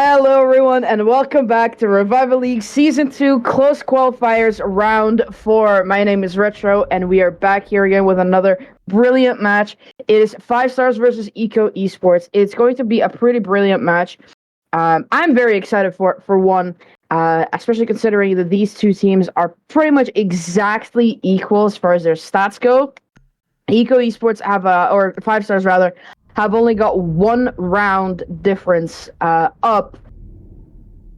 Hello, everyone, and welcome back to Revival League Season 2 Close Qualifiers Round 4. My name is Retro, and we are back here again with another brilliant match. It is 5STARS versus EKO Esports. It's going to be a pretty brilliant match. I'm very excited for one, especially considering that these two teams are pretty much exactly equal as far as their stats go. EKO Esports or 5STARS rather, have only got one round difference up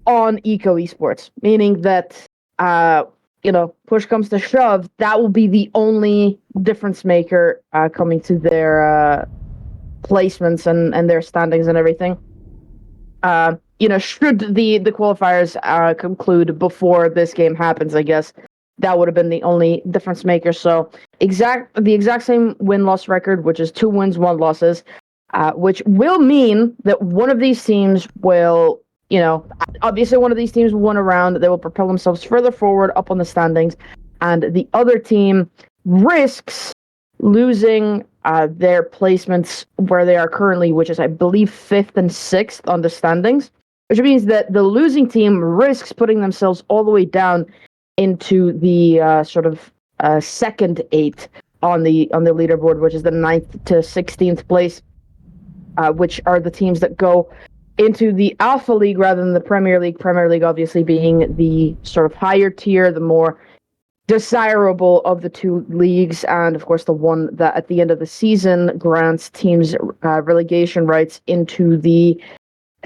on EKO Esports, meaning that, push comes to shove, that will be the only difference maker coming to their placements and their standings and everything. Should the qualifiers conclude before this game happens, I guess, that would have been the only difference maker. So the exact same win-loss record, which is 2 wins, 1 losses. Which will mean that one of these teams will, obviously one of these teams will win a round. They will propel themselves further forward up on the standings. And the other team risks losing their placements where they are currently, which is, I believe, 5th and 6th on the standings. Which means that the losing team risks putting themselves all the way down into the second 8 on the leaderboard, which is the 9th to 16th place. Which are the teams that go into the Alpha League rather than the Premier League. Premier League obviously being the sort of higher tier, the more desirable of the two leagues, and of course the one that at the end of the season grants teams relegation rights into the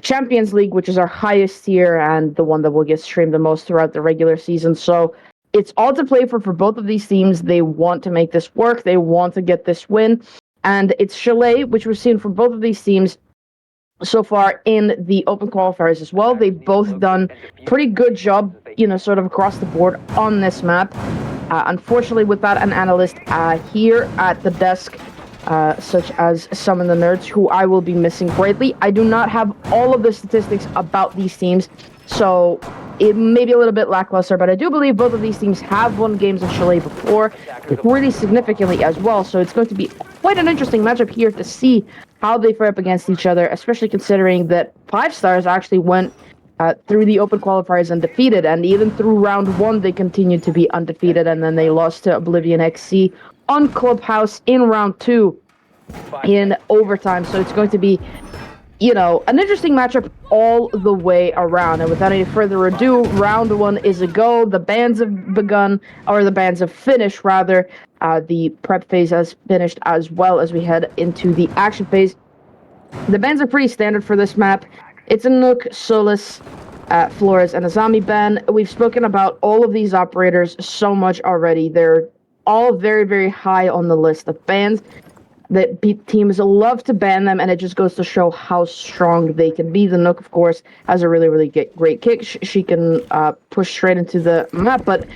Champions League, which is our highest tier and the one that will get streamed the most throughout the regular season. So it's all to play for both of these teams. They want to make this work. They want to get this win. And it's Chalet, which we've seen from both of these teams so far in the open qualifiers as well. They've both done pretty good job, sort of across the board on this map. Unfortunately, without an analyst here at the desk, such as some of the nerds, who I will be missing greatly. I do not have all of the statistics about these teams, so it may be a little bit lackluster, but I do believe both of these teams have won games in Chalet before, really significantly as well, so it's going to be quite an interesting matchup here to see how they fare up against each other, especially considering that 5STARS actually went through the open qualifiers undefeated, and even through round 1 they continued to be undefeated, and then they lost to Oblivion XC on Clubhouse in round 2 in overtime, so it's going to be an interesting matchup all the way around. And without any further ado, round 1 is a go. The bans have begun, or the bans have finished, rather. The prep phase has finished as well as we head into the action phase. The bans are pretty standard for this map. It's a Nook, Solus, Flores, and Azami ban. We've spoken about all of these operators so much already. They're all very, very high on the list of bans. That teams love to ban them, and it just goes to show how strong they can be. The Nook, of course, has a really, really great kick. She can push straight into the map, but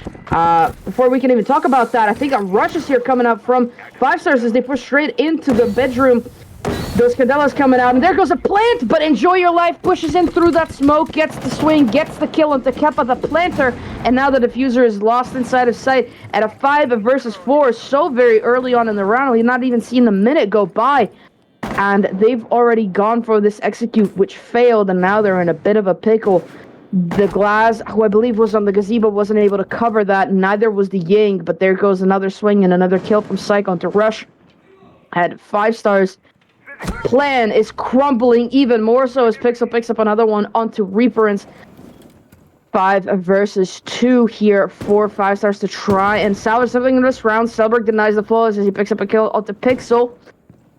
before we can even talk about that, I think a rush is here coming up from 5STARS as they push straight into the bedroom. Those Candelas coming out, and there goes a plant, but Enjoy Your Life pushes in through that smoke, gets the swing, gets the kill onto Keppa the planter, and now the diffuser is lost inside of sight at a 5 versus 4, so very early on in the round. We've not even seen the minute go by, and they've already gone for this execute, which failed, and now they're in a bit of a pickle. The Glass, who I believe was on the gazebo, wasn't able to cover that, neither was the Ying, but there goes another swing and another kill from Psych onto Rush. At 5STARS, plan is crumbling even more so as Pixel picks up another one onto Reaperance. 5 versus 2 here for 5STARS to try and salvage something in this round. Selberg denies the flawless as he picks up a kill onto Pixel.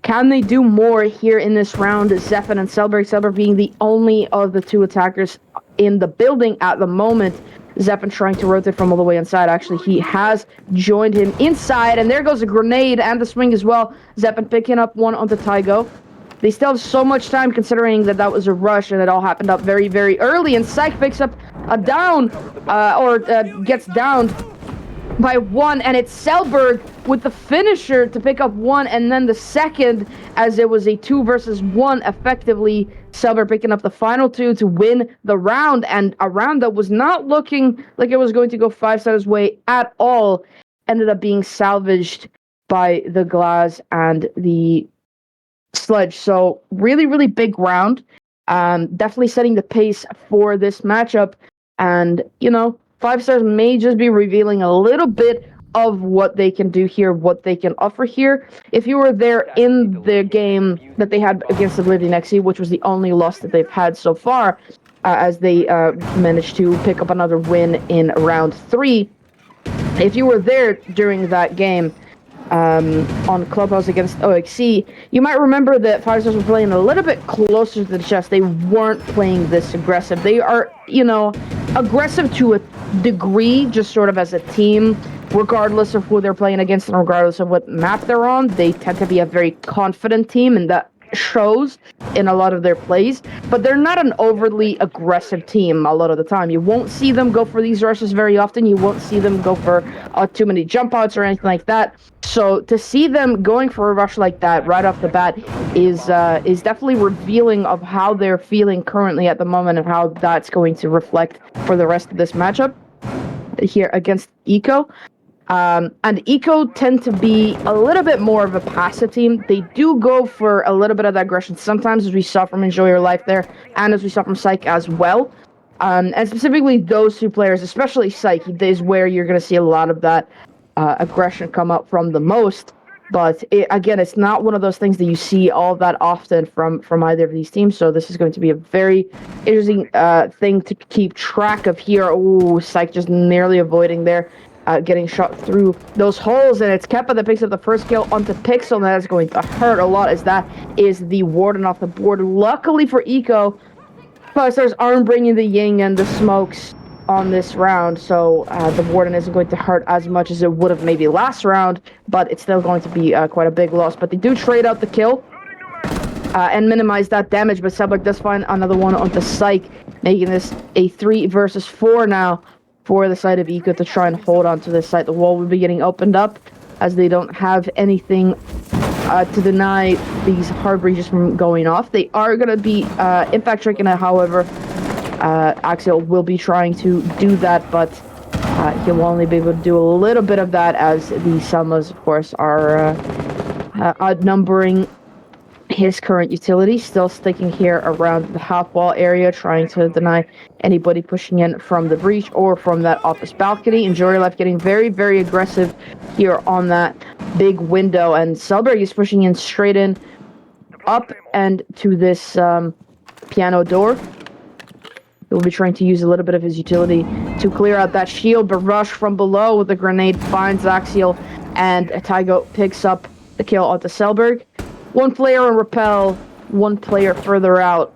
Can they do more here in this round? Zephan and Selberg. Selberg being the only of the 2 attackers in the building at the moment. Zephan trying to rotate from all the way inside. Actually, he has joined him inside, and there goes a grenade and the swing as well. Zephan picking up one onto Tygo. They still have so much time considering that was a rush and it all happened up very, very early, and Psych picks up a down, gets downed by 1, and it's Selberg with the finisher to pick up 1, and then the second, as it was a 2 versus 1, effectively Selberg picking up the final 2 to win the round, and a round that was not looking like it was going to go 5STARS' way at all, ended up being salvaged by the Glass and the Sledge. So really, really big round. Definitely setting the pace for this matchup. And, 5STARS may just be revealing a little bit of what they can do here, what they can offer here. If you were there in the game that they had against Oblivion XE, which was the only loss that they've had so far, as they managed to pick up another win in round 3. If you were there during that game on Clubhouse against OXC, you might remember that 5STARS were playing a little bit closer to the chest. They weren't playing this aggressive. They are, aggressive to a degree, just sort of as a team, regardless of who they're playing against and regardless of what map they're on. They tend to be a very confident team, and that shows in a lot of their plays, but they're not an overly aggressive team a lot of the time. You won't see them go for these rushes very often. You won't see them go for too many jump outs or anything like that. So to see them going for a rush like that right off the bat is definitely revealing of how they're feeling currently at the moment and how that's going to reflect for the rest of this matchup here against EKO. And EKO tend to be a little bit more of a passive team. They do go for a little bit of that aggression sometimes, as we saw from Enjoy Your Life there, and as we saw from Psych as well. And specifically those two players, especially Psych, is where you're going to see a lot of that aggression come up from the most. But again, it's not one of those things that you see all that often from either of these teams. So this is going to be a very interesting thing to keep track of here. Ooh, Psych just nearly avoiding there. Getting shot through those holes, and it's Keppa that picks up the first kill onto Pixel, and that is going to hurt a lot, as that is the Warden off the board. Luckily for EKO, 5STARS aren't bringing the Ying and the smokes on this round, so the Warden isn't going to hurt as much as it would have maybe last round, but it's still going to be quite a big loss. But they do trade out the kill and minimize that damage, but Selbach does find another one onto Psych, making this a 3 versus 4 now for the side of EKO to try and hold on to this side. The wall will be getting opened up as they don't have anything to deny these hard breaches from going off. They are going to be impact tricking it, however. Axial will be trying to do that, but he'll only be able to do a little bit of that as the Selmas, of course, are outnumbering his current utility. Still sticking here around the half wall area, trying to deny anybody pushing in from the breach or from that office balcony. Enjoy Your Life getting very, very aggressive here on that big window, and Selberg is pushing in straight in up and to this piano door. He will be trying to use a little bit of his utility to clear out that shield, but Rush from below with the grenade finds Axial, and Taigo picks up the kill onto Selberg. One player on Repel, one player further out.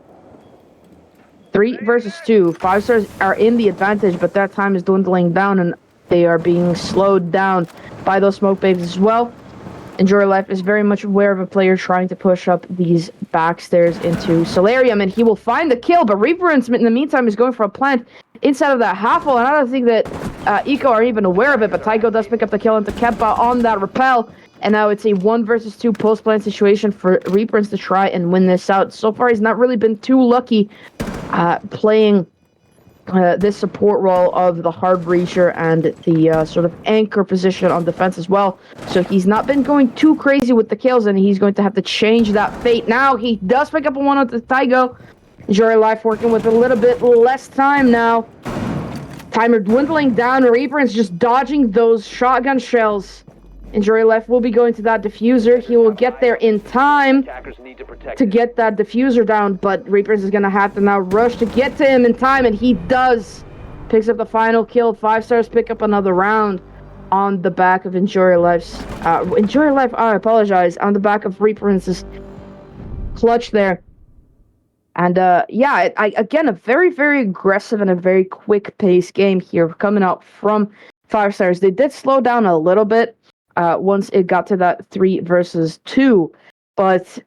3 versus 2. 5STARS are in the advantage, but that time is dwindling down, and they are being slowed down by those smoke babes as well. Enjoy Your Life is very much aware of a player trying to push up these back stairs into Solarium, and he will find the kill, but Reaper in the meantime is going for a plant inside of that half wall, and I don't think that EKO are even aware of it, but Tycho does pick up the kill into Keppa on that Repel. And now it's a 1 versus 2 post-plant situation for Reapers to try and win this out. So far, he's not really been too lucky playing this support role of the hard breacher and the sort of anchor position on defense as well. So he's not been going too crazy with the kills, and he's going to have to change that fate. Now he does pick up a one on the Tygo. Enjoy Your Life working with a little bit less time now. Timer dwindling down. Reapers just dodging those shotgun shells. Enjoy Your Life will be going to that diffuser. He will get there in time to get that diffuser down, but Reapers is going to have to now rush to get to him in time, and he does. Picks up the final kill. 5STARS pick up another round on the back of Enjoy Your Life's... Enjoy Your Life, I apologize, on the back of Reapers' clutch there. And, yeah, again, a very, very aggressive and a very quick-paced game here coming out from 5STARS. They did slow down a little bit once it got to that 3 versus 2, but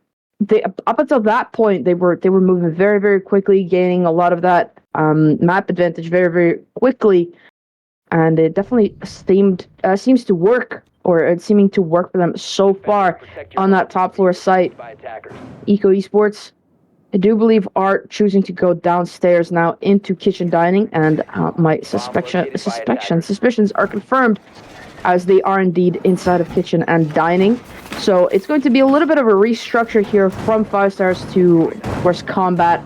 up until that point they were moving very, very quickly, gaining a lot of that map advantage very, very quickly, and it definitely seems to work, or it's seeming to work for them so far on that top floor site. EKO Esports, I do believe, are choosing to go downstairs now into kitchen dining, and my suspicions are confirmed, as they are indeed inside of kitchen and dining. So it's going to be a little bit of a restructure here from 5STARS to, of course, combat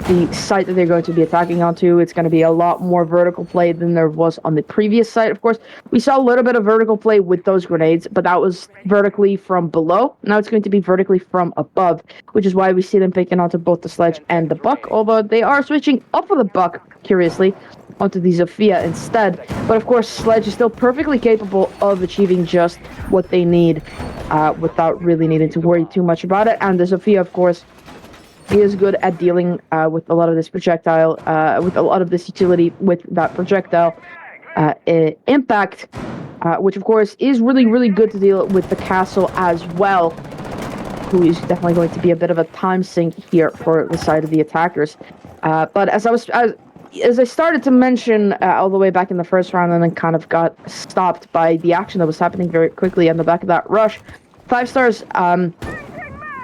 the site that they're going to be attacking onto. It's going to be a lot more vertical play than there was on the previous site. Of course, we saw a little bit of vertical play with those grenades, but that was vertically from below. Now it's going to be vertically from above, which is why we see them picking onto both the Sledge and the Buck, although they are switching up for the Buck, curiously, onto the Zofia instead. But of course, Sledge is still perfectly capable of achieving just what they need without really needing to worry too much about it. And the Zofia, of course, is good at dealing with a lot of this projectile, with a lot of this utility with that projectile impact, which of course is really, really good to deal with the castle as well, who is definitely going to be a bit of a time sink here for the side of the attackers. But as I started to mention all the way back in the first round, and then kind of got stopped by the action that was happening very quickly on the back of that rush, 5STARS,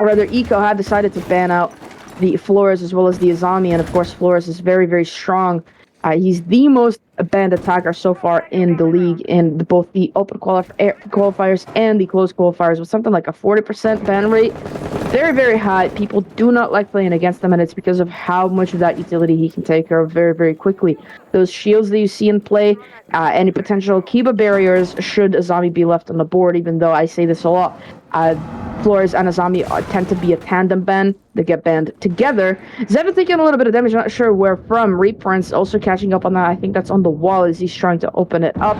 or rather EKO, had decided to ban out the Flores as well as the Azami, and of course Flores is very, very strong. He's the most banned attacker so far in the league in both the open qualifiers and the closed qualifiers, with something like a 40% ban rate. Very, very high. People do not like playing against him, and it's because of how much of that utility he can take care of very, very quickly. Those shields that you see in play, any potential Kiba barriers should Azami be left on the board, even though I say this a lot. Flores and Azami tend to be a tandem ban. They get banned together. Zevin taking a little bit of damage, not sure where from. Reprints also catching up on that. I think that's on the wall as he's trying to open it up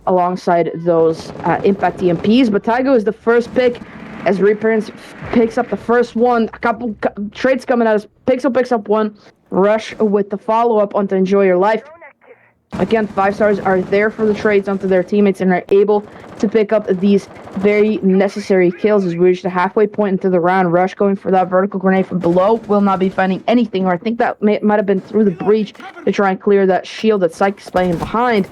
alongside those impact EMPs. But Taigo is the first pick as Reprints picks up the first one. A couple trades coming at us. Pixel picks up one. Rush with the follow-up onto Enjoy Your Life. Again, 5STARS are there for the trades onto their teammates and are able to pick up these very necessary kills as we reach the halfway point into the round. Rush going for that vertical grenade from below, will not be finding anything, or I think that might have been through the breach to try and clear that shield that Psych is playing behind.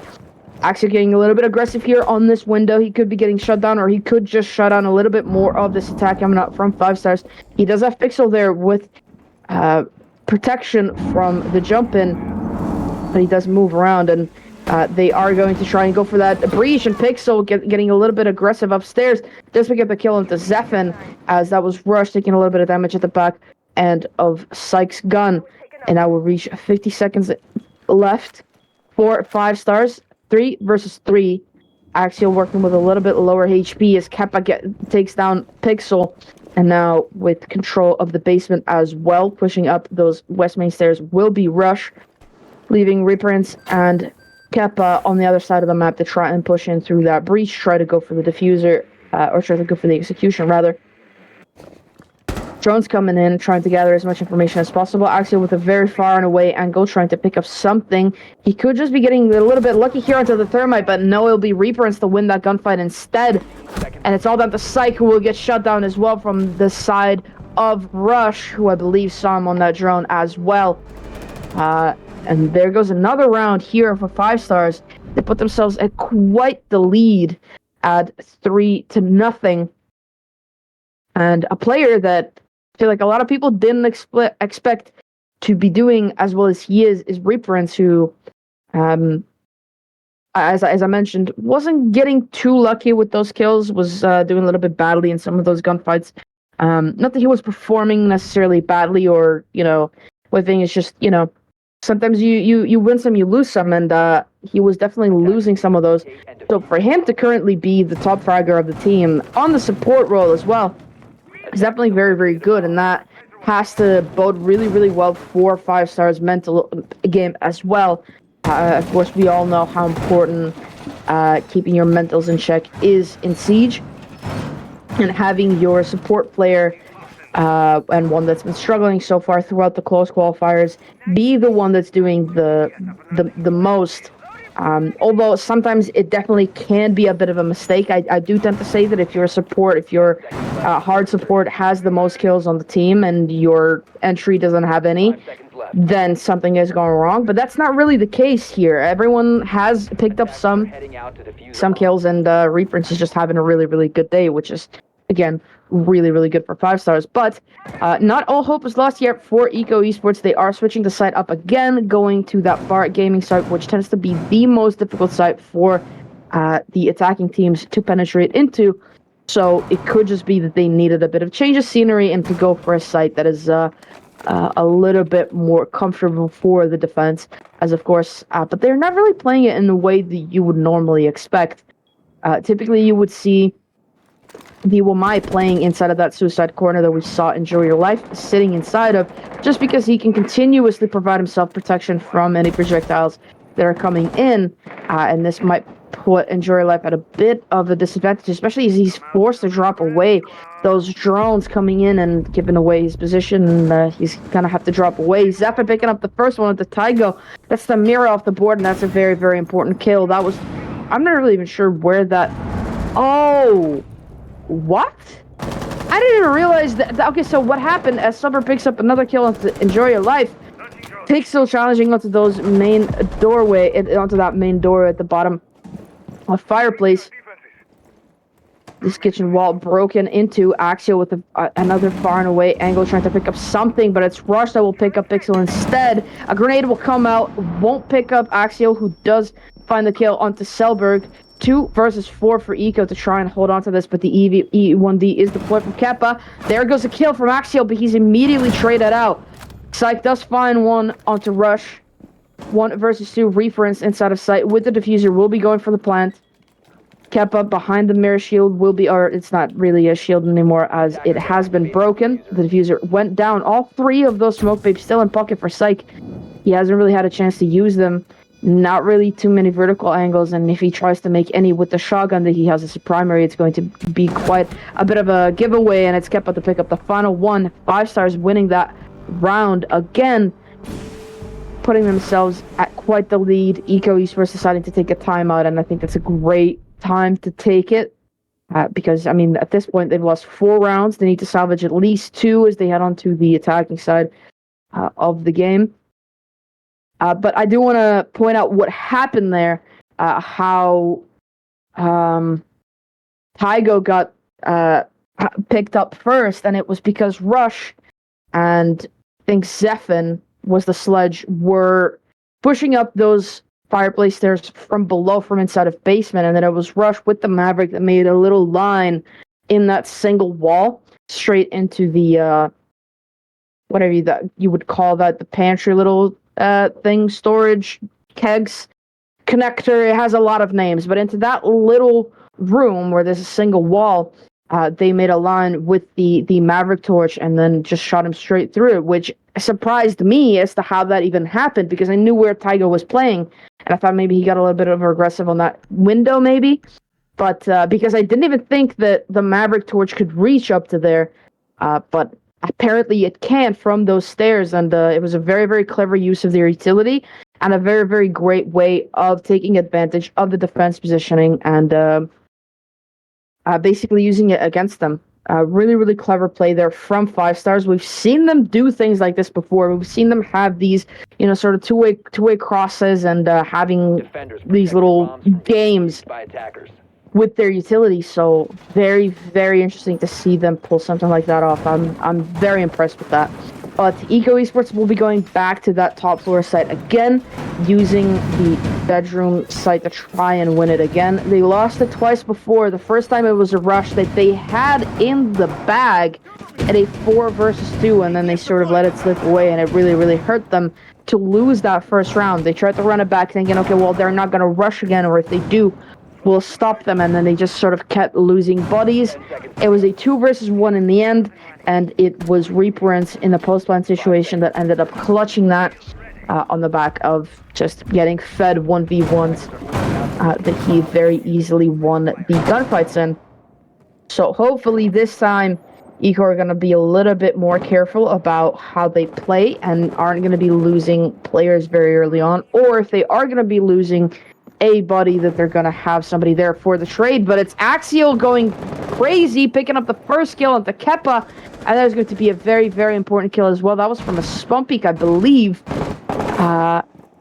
Actually getting a little bit aggressive here on this window. He could be getting shut down, or he could just shut down a little bit more of this attack coming up from 5STARS. He does have Pixel there with protection from the jump in, but he does move around, and they are going to try and go for that breach, and Pixel getting a little bit aggressive upstairs. Does pick up the kill into Zephin, as that was Rush taking a little bit of damage at the back end of Psych's gun. And now we'll reach 50 seconds left for 5STARS. 3 versus 3. Axial working with a little bit lower HP as Keppa takes down Pixel. And now with control of the basement as well, pushing up those west main stairs will be Rush, leaving Reprints and Keppa on the other side of the map to try and push in through that breach, try to go for the diffuser, or try to go for the execution, rather. Drones coming in, trying to gather as much information as possible. Axial with a very far and away angle, trying to pick up something. He could just be getting a little bit lucky here onto the Thermite, but no, it'll be Reprints to win that gunfight instead. And it's all down to Psych, who will get shut down as well from the side of Rush, who I believe saw him on that drone as well. And there goes another round here for 5STARS. They put themselves at quite the lead at 3-0. And a player that I feel like a lot of people didn't expect to be doing as well as he is Reprints, who, as I mentioned, wasn't getting too lucky with those kills, was doing a little bit badly in some of those gunfights. Not that he was performing necessarily badly, or, one thing is just, sometimes you win some, you lose some, and he was definitely losing some of those. So for him to currently be the top fragger of the team on the support role as well is definitely very, very good, and that has to bode really, really well for 5STARS' mental game as well. Of course, we all know how important keeping your mentals in check is in Siege, and having your support player and one that's been struggling so far throughout the close qualifiers be the one that's doing the most. Although sometimes it definitely can be a bit of a mistake. I do tend to say that if your support, if your hard support has the most kills on the team and your entry doesn't have any, then something is going wrong. But that's not really the case here. Everyone has picked up some kills, and Reprints is just having a really, really good day, which is, again, really, really good for 5STARS. But not all hope is lost yet for EKO Esports. They are switching the site up again, going to that Bart Gaming site, which tends to be the most difficult site for the attacking teams to penetrate into. So it could just be that they needed a bit of change of scenery and to go for a site that is a little bit more comfortable for the defense, as of course, but they're not really playing it in the way that you would normally expect. Typically, you would see the Wamai playing inside of that suicide corner that we saw Enjoy Your Life sitting inside of, just because he can continuously provide himself protection from any projectiles that are coming in, and this might put Enjoy Your Life at a bit of a disadvantage, especially as he's forced to drop away those drones coming in and giving away his position. He's gonna have to drop away. Zephyr picking up the first one with the Taigo. That's the mirror off the board, and that's a very, very important kill. That was... I'm not really even sure where that... Oh! What? I didn't even realize that... Okay, so what happened as Summer picks up another kill onto Enjoy Your Life, Pixel challenging onto those main doorway, onto that main door at the bottom of fireplace. This kitchen wall broken into. Axial with another far and away angle trying to pick up something, but it's Rush that will pick up Pixel instead. A grenade will come out, won't pick up Axial, who does find the kill onto Selberg. 2 versus 4 for EKO to try and hold on to this, but the E1D is deployed from Keppa. There goes a kill from Axial, but he's immediately traded out. Psych does find one onto Rush. 1 versus 2, reference inside of sight with the diffuser. Will be going for the plant. Keppa behind the mirror shield will be, or it's not really a shield anymore as it has been broken. The diffuser went down. All 3 of those smoke babes still in pocket for Psych. He hasn't really had a chance to use them. Not really too many vertical angles, and if he tries to make any with the shotgun that he has as a primary, it's going to be quite a bit of a giveaway, and it's Keppa to pick up the final one. 5STARS winning that round again, putting themselves at quite the lead. EKO Esports deciding to take a timeout, and I think that's a great time to take it, because, I mean, at this point, they've lost 4 rounds. They need to salvage at least 2 as they head on to the attacking side of the game. But I do want to point out what happened there, how Taigo got picked up first, and it was because Rush and I think Zephin was the sledge, were pushing up those fireplace stairs from below, from inside of basement, and then it was Rush with the Maverick that made a little line in that single wall straight into the whatever you would call that, the pantry little thing, storage kegs connector. It has a lot of names, but into that little room where there's a single wall, they made a line with the Maverick torch and then just shot him straight through it, which surprised me as to how that even happened, because I knew where Taigo was playing, and I thought maybe he got a little bit of aggressive on that window, maybe. But because I didn't even think that the Maverick torch could reach up to there, but apparently it can from those stairs, and it was a very, very clever use of their utility, and a very, very great way of taking advantage of the defense positioning and basically using it against them. Really, really clever play there from 5STARS. We've seen them do things like this before. We've seen them have these, sort of two-way crosses and having these little games with their utility. So very, very interesting to see them pull something like that off. I'm very impressed with that. But EKO Esports will be going back to that top floor site again, using the bedroom site to try and win it again. They lost it twice before. The first time it was a rush that they had in the bag at a 4 versus 2, and then they sort of let it slip away, and it really, really hurt them to lose that first round. They tried to run it back thinking, okay, well, they're not going to rush again, or if they do, we'll stop them, and then they just sort of kept losing bodies. It was a 2 versus 1 in the end, and it was Reaperance in the post-plant situation that ended up clutching that on the back of just getting fed 1v1s that he very easily won the gunfights in. So hopefully this time, EKO are going to be a little bit more careful about how they play and aren't going to be losing players very early on, or if they are going to be losing a buddy, that they're going to have somebody there for the trade. But it's Axial going crazy, picking up the first kill onto Keppa, and that is going to be a very, very important kill as well. That was from a spawn peek, I believe.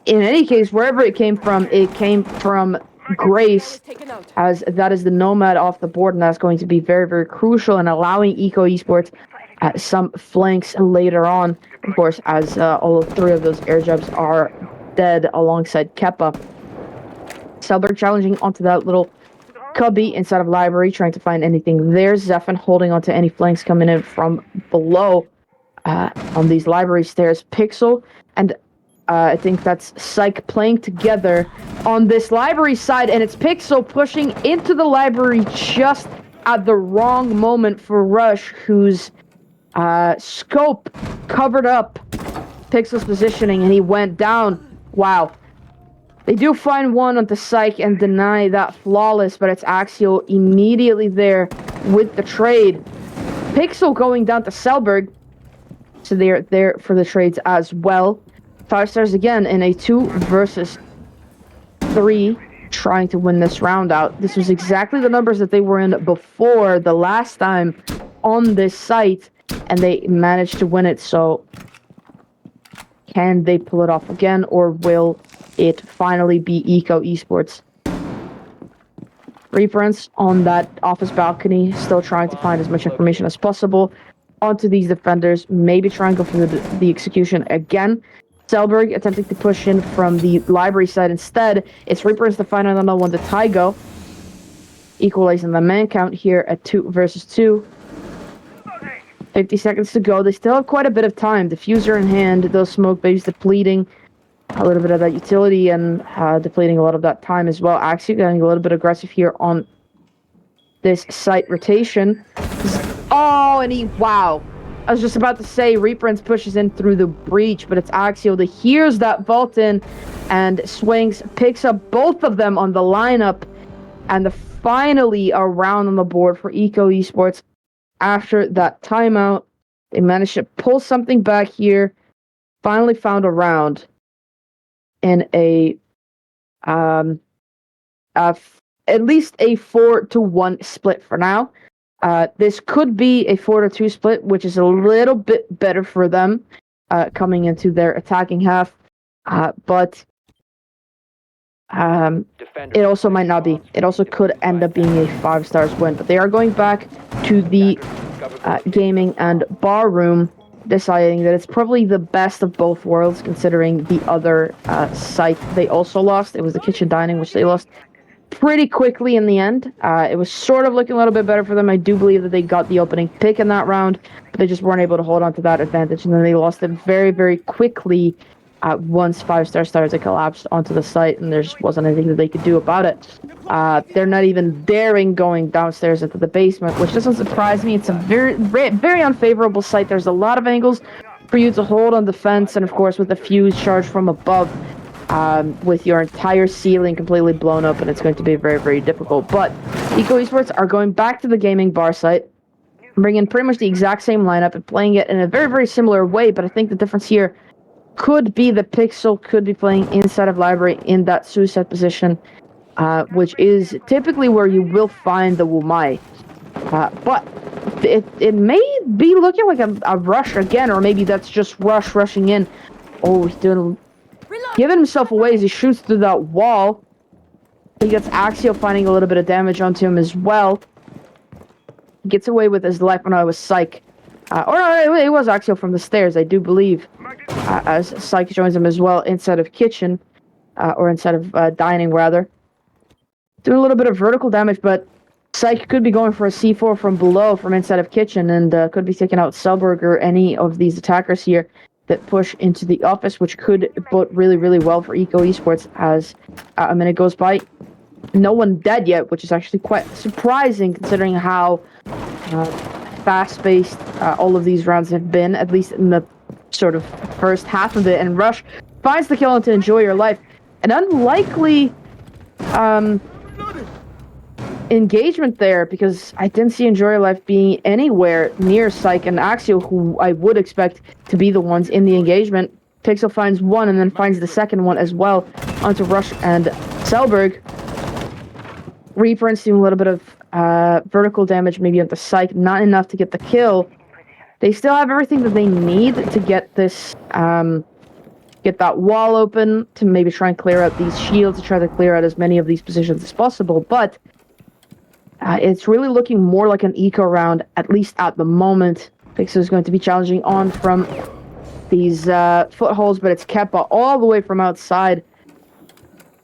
In any case, wherever it came from Grace, as that is the Nomad off the board, and that's going to be very, very crucial in allowing EKO Esports some flanks later on, of course, as all 3 of those air jabs are dead alongside Keppa. Selberg challenging onto that little cubby inside of library, trying to find anything there. Zephin holding onto any flanks coming in from below. on these library stairs. Pixel and I think that's Psych playing together on this library side, and it's Pixel pushing into the library just at the wrong moment for Rush, whose scope covered up Pixel's positioning, and he went down. Wow. They do find one on the Psych and deny that flawless, but it's Axial immediately there with the trade. Pixel going down to Selberg, so they're there for the trades as well. 5STARS again in a 2 versus 3, trying to win this round out. This was exactly the numbers that they were in before the last time on this site, and they managed to win it. So can they pull it off again, or will it finally be EKO Esports? Reprints on that office balcony, still trying to find as much information as possible onto these defenders, maybe try and go for the execution again. Selberg attempting to push in from the library side instead. It's Reapers to find another one to Tygo. Equalizing the man count here at 2 versus 2. 50 seconds to go. They still have quite a bit of time. Diffuser in hand, those smoke babies depleting a little bit of that utility and depleting a lot of that time as well. Axie getting a little bit aggressive here on this site rotation. Oh, and wow. I was just about to say, Reprints pushes in through the breach, but it's Axial that hears that vault in and swings, picks up both of them on the lineup, and finally a round on the board for EKO Esports. After that timeout, they managed to pull something back here, finally found a round in at least a 4-1 split for now. This could be a 4-2 split, which is a little bit better for them coming into their attacking half. But it also might not be. It also could end up being a 5STARS win. But they are going back to the gaming and bar room, deciding that it's probably the best of both worlds, considering the other site they also lost. It was the kitchen dining, which they lost pretty quickly in the end. It was sort of looking a little bit better for them. I do believe that they got the opening pick in that round, but they just weren't able to hold on to that advantage, and then they lost it very, very quickly once 5STARS started to collapse onto the site, and there just wasn't anything that they could do about it. They're not even daring going downstairs into the basement, which doesn't surprise me. It's a very, very unfavorable site. There's a lot of angles for you to hold on the fence, and of course with the fuse charge from above, with your entire ceiling completely blown up, and it's going to be very, very difficult. But EKO Esports are going back to the gaming bar site, bringing pretty much the exact same lineup and playing it in a very, very similar way, but I think the difference here could be the Pixel could be playing inside of library in that suicide position, which is typically where you will find the Wumai. But it may be looking like a rush again, or maybe that's just rushing in. Oh, he's giving himself away as he shoots through that wall. He gets Axial finding a little bit of damage onto him as well. Gets away with his life. When I was Psych. Or no, it was Axial from the stairs, I do believe. As Psych joins him as well inside of kitchen. Or inside of dining, rather. Doing a little bit of vertical damage, but Psych could be going for a C4 from below, from inside of kitchen, and could be taking out Selberg or any of these attackers here that push into the office, which could bode really, really well for EKO Esports as a minute goes by. No one dead yet, which is actually quite surprising considering how fast-paced all of these rounds have been, at least in the sort of first half of it. And Rush finds the kill to enjoy your life. An unlikely engagement there, because I didn't see Enjoy Your Life being anywhere near Psych and Axial, who I would expect to be the ones in the engagement. Pixel finds one and then finds the second one as well onto Rush and Selberg. Reprints doing a little bit of vertical damage maybe onto Psych, not enough to get the kill. They still have everything that they need to get this get that wall open, to maybe try and clear out these shields, to try to clear out as many of these positions as possible, but it's really looking more like an eco round, at least at the moment. Pixel is going to be challenging on from these footholds, but it's Keppa all the way from outside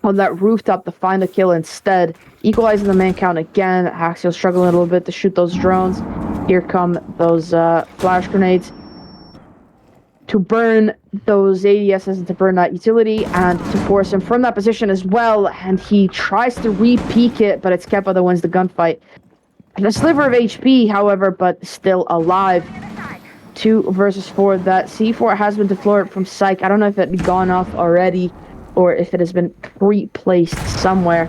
on that rooftop to find a kill instead. Equalizing the man count again. Axial struggling a little bit to shoot those drones. Here come those flash grenades. to burn those ADSs and to burn that utility and to force him from that position as well. And he tries to re-peek it, but it's Kepa that wins the gunfight. And a sliver of HP, however, but still alive. 2 versus 4. That C4 has been deployed from Psych. I don't know if it had gone off already or if it has been pre-placed somewhere.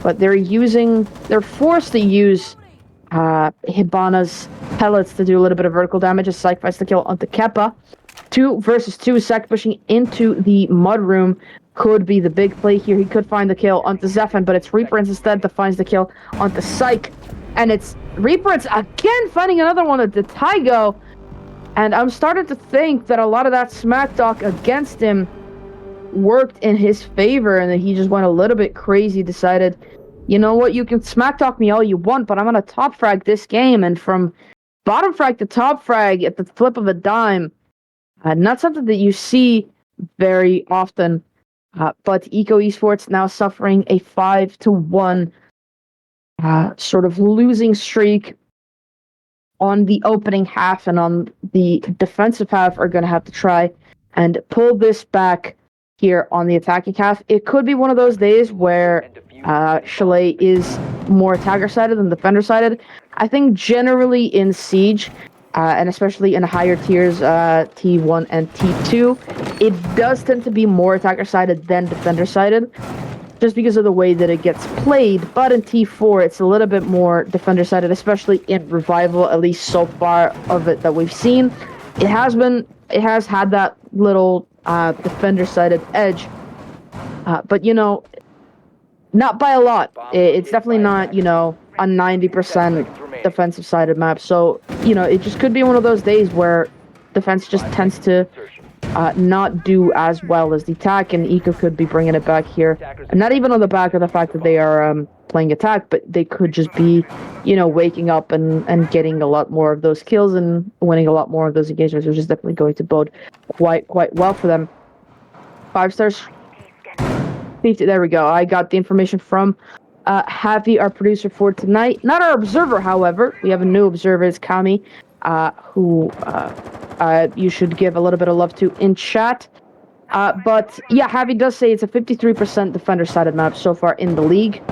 But they're forced to use Hibana's pellets to do a little bit of vertical damage as Psych finds the kill onto Kepa. 2 versus 2. Psych pushing into the mudroom could be the big play here. He could find the kill onto Zephan, but it's Reaper instead that finds the kill onto Psych. And it's Reaper again finding another one at the Taigo. And I'm starting to think that a lot of that smack talk against him worked in his favor, and that he just went a little bit crazy, decided, you know what, you can smack talk me all you want, but I'm going to top frag this game. And from bottom frag to top frag at the flip of a dime, not something that you see very often. But EKO Esports now suffering a 5-1 sort of losing streak on the opening half, and on the defensive half are going to have to try and pull this back here on the attacking half. It could be one of those days where Chalet is more attacker-sided than defender-sided. I think generally in Siege, and especially in higher tiers, T1 and T2, it does tend to be more attacker-sided than defender-sided, just because of the way that it gets played. But in T4, it's a little bit more defender-sided, especially in Revival, at least so far of it that we've seen. It has had that little defender-sided edge, but, you know, not by a lot. It's definitely not, you know, a 90% defensive-sided map. So, you know, it just could be one of those days where defense just tends to not do as well as the attack, and EKO could be bringing it back here. And not even on the back of the fact that they are playing attack, but they could just be, you know, waking up and getting a lot more of those kills and winning a lot more of those engagements, which is definitely going to bode quite well for them. 5STARS. There we go. I got the information from Javi, our producer for tonight. Not our observer, however. We have a new observer, it's Kami, who you should give a little bit of love to in chat. But yeah, Javi does say it's a 53% defender-sided map so far in the league,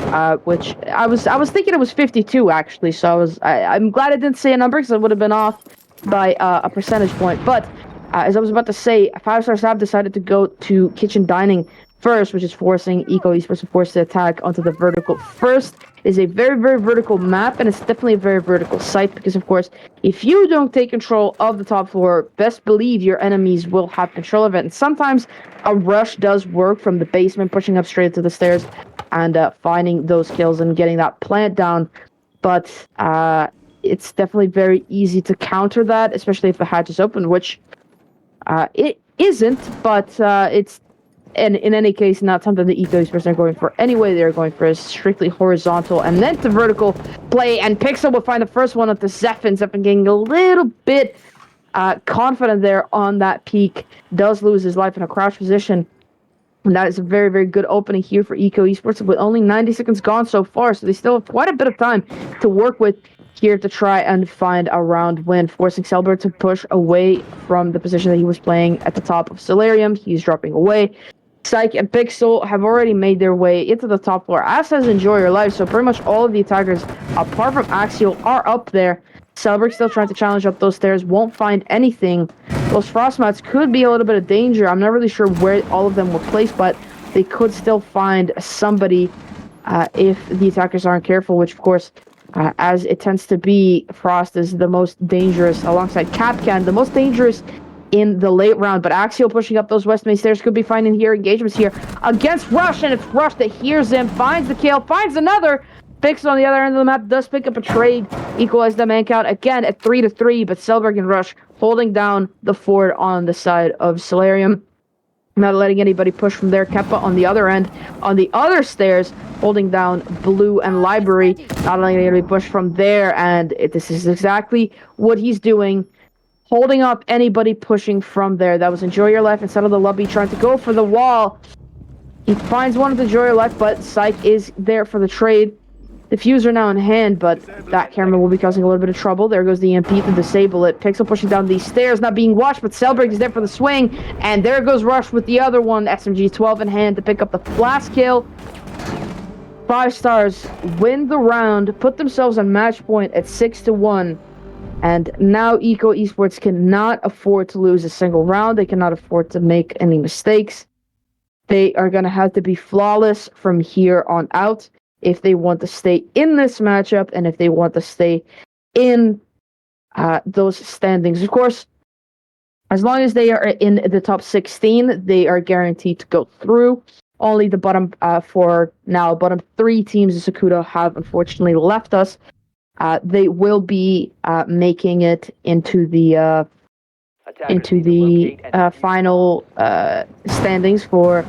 which I was thinking it was 52 actually. So I'm glad I didn't say a number, because I would have been off by a percentage point. But as I was about to say, 5STARS have decided to go to kitchen dining first, which is forcing EKO Esports to force the attack onto the vertical first. It is a very, very vertical map, and it's definitely a very vertical site, because, of course, if you don't take control of the top floor, best believe your enemies will have control of it. And sometimes a rush does work from the basement, pushing up straight to the stairs and finding those kills and getting that plant down. But it's definitely very easy to counter that, especially if the hatch is open, which it isn't, but it's... And in any case, not something the EKO Esports are going for anyway. They're going for a strictly horizontal and then to vertical play. And Pixel will find the first one at the Zephan. Zephan getting a little bit confident there on that peak. Does lose his life in a crouch position. And that is a very, very good opening here for EKO Esports, with only 90 seconds gone so far. So they still have quite a bit of time to work with here to try and find a round win, forcing Selbert to push away from the position that he was playing at the top of Solarium. He's dropping away. Psych and Pixel have already made their way into the top floor, as has Enjoy Your Life, so pretty much all of the attackers, apart from Axial, are up there. Selbert still trying to challenge up those stairs, won't find anything. Those frost mats could be a little bit of danger. I'm not really sure where all of them were placed, but they could still find somebody if the attackers aren't careful, which, of course, as it tends to be, Frost is the most dangerous, alongside Capcan, the most dangerous in the late round. But Axial pushing up those west main stairs could be finding here engagements here against Rush, and it's Rush that hears him, finds the kill, finds another. Pixel on the other end of the map does pick up a trade, equalize the man count again at 3-3, but Selberg and Rush holding down the fort on the side of Solarium, not letting anybody push from there. Keppa on the other end, on the other stairs, holding down Blue and Library, not letting anybody push from there, and this is exactly what he's doing. Holding up anybody pushing from there. That was Enjoy Your Life instead of the lobby trying to go for the wall. He finds one of the Enjoy Your Life, but Psych is there for the trade. Diffuser now in hand, but that camera will be causing a little bit of trouble. There goes the EMP to disable it. Pixel pushing down these stairs, not being watched, but Cellbreak is there for the swing. And there goes Rush with the other one. SMG-12 in hand to pick up the last kill. 5STARS win the round, put themselves on match point at 6-1. And now EKO Esports cannot afford to lose a single round. They cannot afford to make any mistakes. They are going to have to be flawless from here on out if they want to stay in this matchup and if they want to stay in those standings. Of course, as long as they are in the top 16, they are guaranteed to go through. Only the bottom bottom 3 teams of Sakuda have unfortunately left us. They will be making it into the final standings for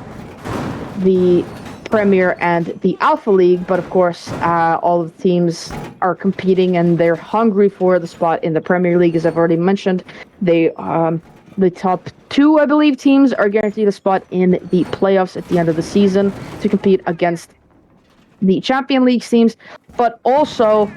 the Premier and the Alpha League, but of course, all of the teams are competing and they're hungry for the spot in the Premier League, as I've already mentioned. The top 2, I believe, teams are guaranteed a spot in the playoffs at the end of the season to compete against the Champion League teams, but also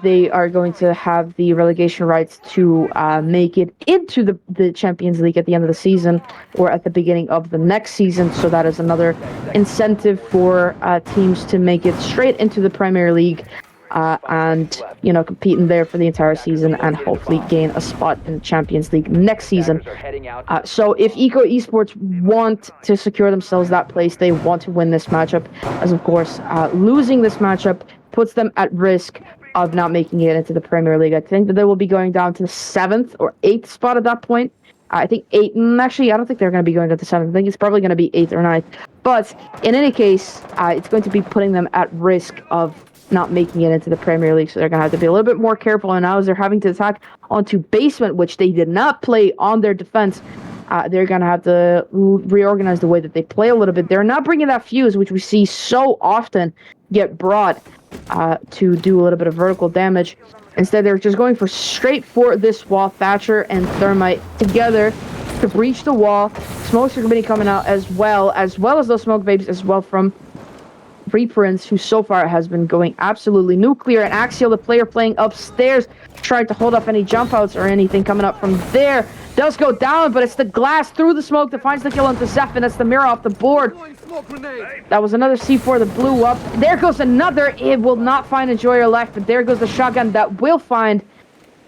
they are going to have the relegation rights to make it into the Champions League at the end of the season or at the beginning of the next season. So that is another incentive for teams to make it straight into the Premier League and, you know, compete in there for the entire season and hopefully gain a spot in the Champions League next season. So if EKO Esports want to secure themselves that place, they want to win this matchup, as of course losing this matchup puts them at risk of not making it into the Premier League. I think that they will be going down to the 7th or 8th spot at that point. I think 8, actually, I don't think they're going to be going to the 7th. I think it's probably going to be 8th or 9th. But in any case, it's going to be putting them at risk of not making it into the Premier League. So they're going to have to be a little bit more careful. And now as they're having to attack onto basement, which they did not play on their defense, they're going to have to reorganize the way that they play a little bit. They're not bringing that fuse, which we see so often get brought to do a little bit of vertical damage. Instead, they're just going straight for this wall. Thatcher and Thermite together to breach the wall. Smokes are going to be coming out as well as those smoke babes as well from Reprints, who so far has been going absolutely nuclear. And Axial, the player playing upstairs, trying to hold off any jump outs or anything coming up from there. Does go down, but it's the glass through the smoke that finds the kill onto Zeph, and that's the mirror off the board. That was another C4 that blew up. There goes another. It will not find Enjoyer left, but there goes the shotgun that will find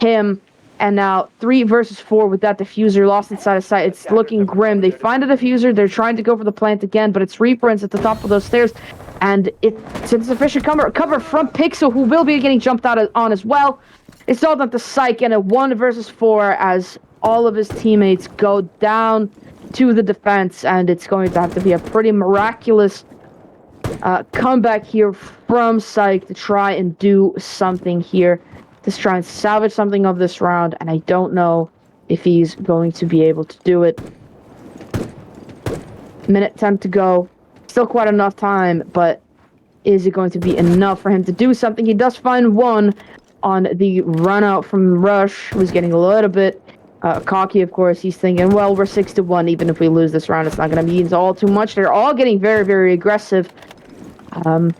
him. And now 3 versus 4 with that diffuser lost inside of sight. It's looking grim. They find a diffuser. They're trying to go for the plant again, but it's Reprints at the top of those stairs. And it's insufficient cover from Pixel, who will be getting jumped out on as well. It's all down to Psych and a 1 versus 4 as all of his teammates go down to the defense, and it's going to have to be a pretty miraculous comeback here from Psych to try and do something here, to try and salvage something of this round, and I don't know if he's going to be able to do it. Minute 10 to go. Still quite enough time, but is it going to be enough for him to do something? He does find 1 on the run out from Rush, who's getting a little bit cocky, of course. He's thinking, well, we're 6-1. Even if we lose this round, it's not going to mean all too much. They're all getting very, very aggressive. Doing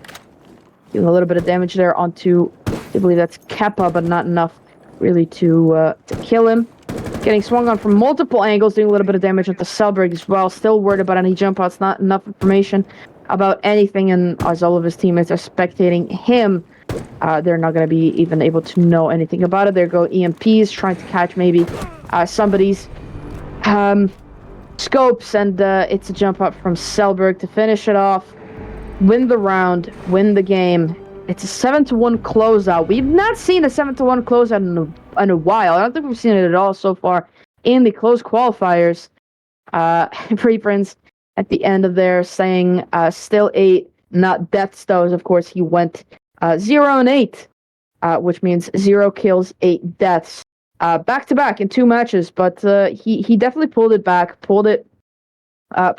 a little bit of damage there onto, I believe that's Keppa, but not enough really to kill him. Getting swung on from multiple angles, doing a little bit of damage onto Cellbreak as well. Still worried about any jump outs, not enough information about anything, and as all of his teammates are spectating him, they're not going to be even able to know anything about it. There go EMPs, trying to catch maybe somebody's scopes, and it's a jump up from Cellbreak to finish it off, win the round, win the game. It's a 7-1 closeout. We've not seen a 7-1 closeout in a while. I don't think we've seen it at all so far in the close qualifiers. Preprints at the end of there saying still 8, not deaths though. Of course, he went 0-8, which means 0 kills, 8 deaths. Back to back in 2 matches, but he definitely pulled it back, pulled a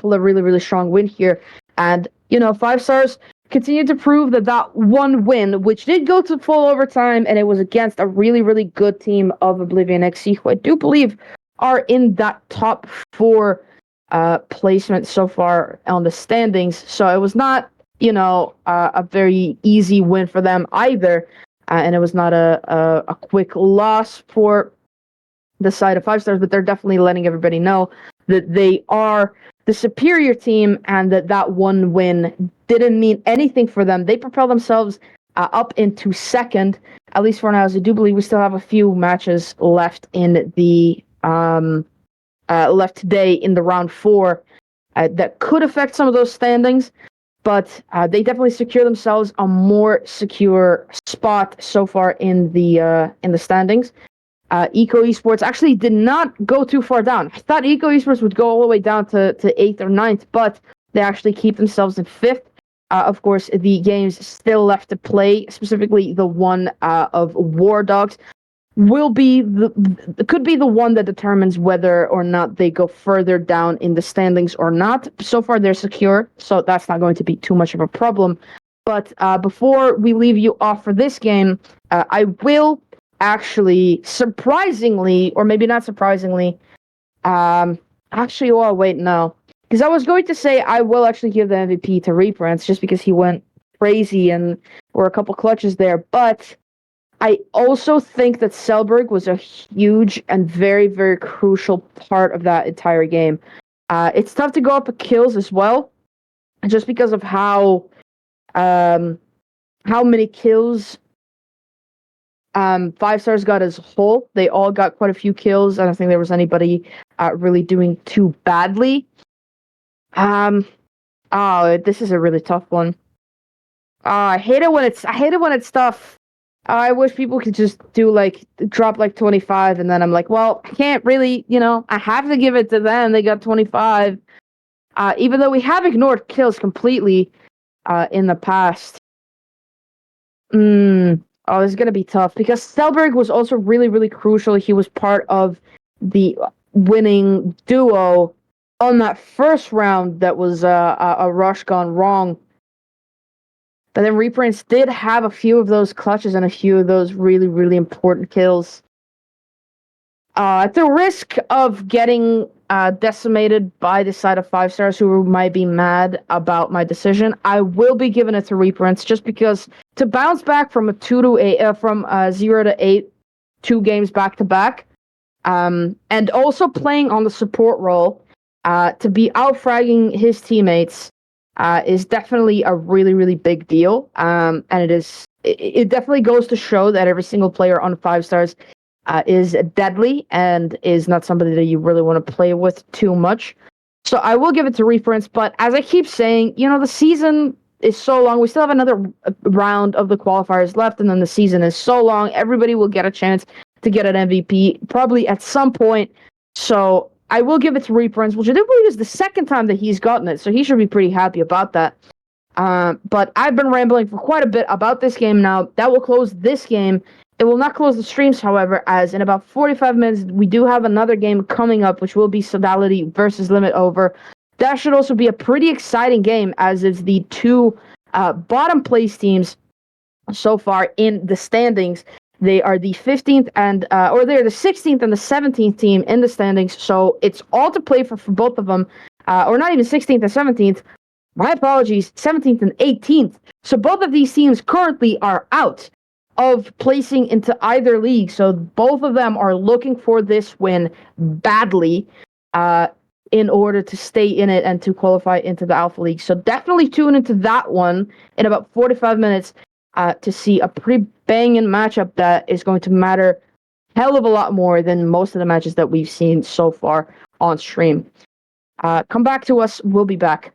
really, really strong win here. And, you know, 5STARS continued to prove that one win, which did go to full overtime, and it was against a really, really good team of Oblivion XC, who I do believe are in that top 4 placement so far on the standings. So it was not a very easy win for them either. And it was not a quick loss for the side of 5 stars, but they're definitely letting everybody know that they are the superior team and that one win didn't mean anything for them. They propelled themselves up into second, at least for now, as I do believe we still have a few matches left in the left today in the round 4 that could affect some of those standings. But they definitely secure themselves a more secure spot so far in the standings. EKO Esports actually did not go too far down. I thought EKO Esports would go all the way down to 8th or 9th, but they actually keep themselves in 5th. Of course, the games still left to play, specifically the one of War Dogs, could be the one that determines whether or not they go further down in the standings or not. So far, they're secure, so that's not going to be too much of a problem. But before we leave you off for this game, I will actually, surprisingly, or maybe not surprisingly, wait, no. Because I was going to say I will actually give the MVP to Reprince just because he went crazy and were a couple clutches there, but I also think that Selberg was a huge and very, very crucial part of that entire game. It's tough to go up at kills as well, just because of how many kills 5 stars got as a whole. They all got quite a few kills. I don't think there was anybody really doing too badly. This is a really tough one. I hate it when it's tough. I wish people could just drop 25, and then I'm like, well, I can't really, I have to give it to them. They got 25. Even though we have ignored kills completely in the past. This is going to be tough because Stelberg was also really, really crucial. He was part of the winning duo on that first round that was a rush gone wrong. But then Reprints did have a few of those clutches and a few of those really, really important kills. At the risk of getting decimated by the side of 5 stars who might be mad about my decision, I will be giving it to Reprints just because to bounce back from a 0 to 8, 2 games back to back, and also playing on the support role, to be out-fragging his teammates is definitely a really, really big deal. And it definitely goes to show that every single player on 5 stars is deadly and is not somebody that you really want to play with too much. So I will give it to Reference, but as I keep saying, the season is so long. We still have another round of the qualifiers left, and then the season is so long. Everybody will get a chance to get an MVP probably at some point. So I will give it to Reprince, which I do believe is the second time that he's gotten it, so he should be pretty happy about that. But I've been rambling for quite a bit about this game now. That will close this game. It will not close the streams, however, as in about 45 minutes, we do have another game coming up, which will be Sodality versus Limit Over. That should also be a pretty exciting game, as it's the 2 bottom place teams so far in the standings. They are the 15th they're the 16th and the 17th team in the standings. So it's all to play for both of them, or not even 16th and 17th. My apologies, 17th and 18th. So both of these teams currently are out of placing into either league. So both of them are looking for this win badly in order to stay in it and to qualify into the Alpha League. So definitely tune into that one in about 45 minutes to see a pretty banging matchup that is going to matter hell of a lot more than most of the matches that we've seen so far on stream. Come back to us. We'll be back.